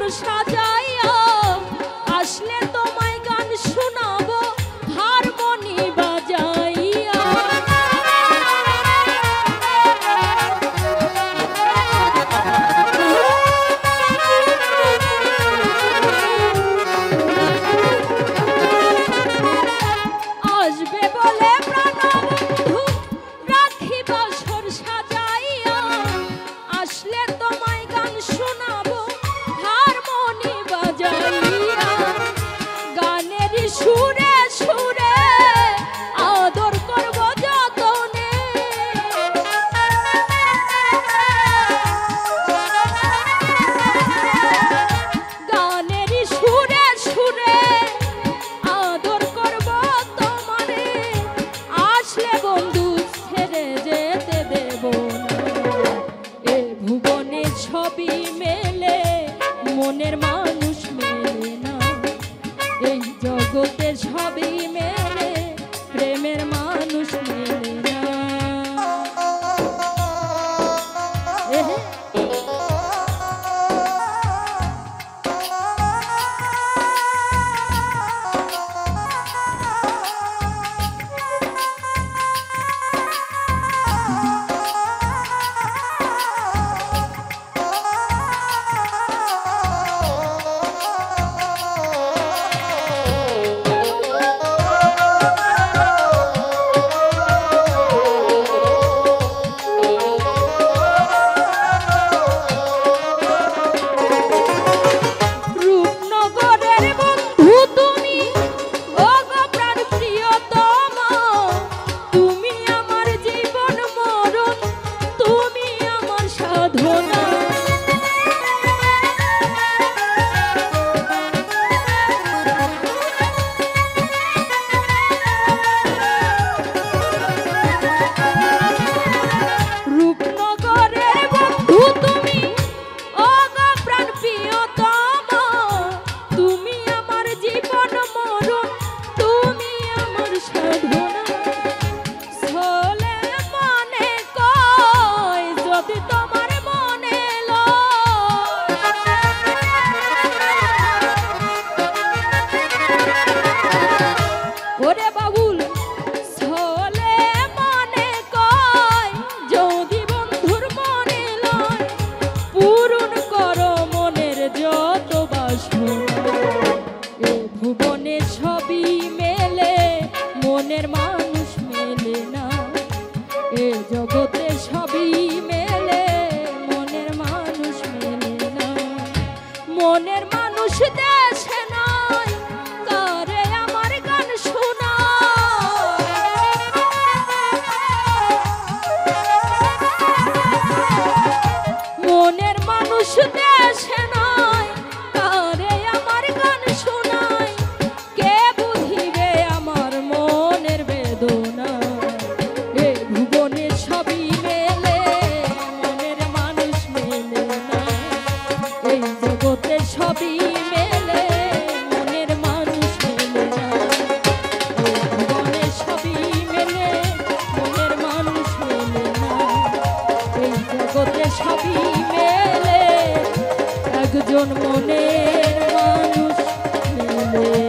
বাসর সাজাইয়া আসলে তোমায় গান শোনাবো হারমোনি বাজাইয়া। আসবে বলে প্রাণবন্ধু রাখি বাসর সাজাইয়া আসলে তোমায় গান শোনাবো হারমোনি বাজাইয়া। গানের সুরে সুরে আদর করব যতনে, গানের সুরে সুরে আদর করব তোমারে। আসলে বন্ধু ছেড়ে যেতে দেব না, এ ভুবনে ছবি মেলে মনের মানুষ মেলে না, এই জগতে ছবি মেলে প্রেমের মানুষ মেলে না। ভুবনে ছবি মেলে মনের মানুষ মেলে না, এ জগতে ছবি মেলে মনের মানুষ মেলে না। মনের মানুষ দেশে নয় করে আমার গান শোনা, মনের মানুষ দেশে নয় করে আমার গান শোনায়। কে বুঝিবে আমার মনের বেদনা, এ ভুবনে ছবি মেলে মনের মানুষ মেলে না, এই জগতে ছবি মেলে মনের মানুষ মেলে না, ভুবনে ছবি মেলে মনের মানুষ মেলে না, এই জগতে ছবি মেলে একজন মনের মানুষ মেলে।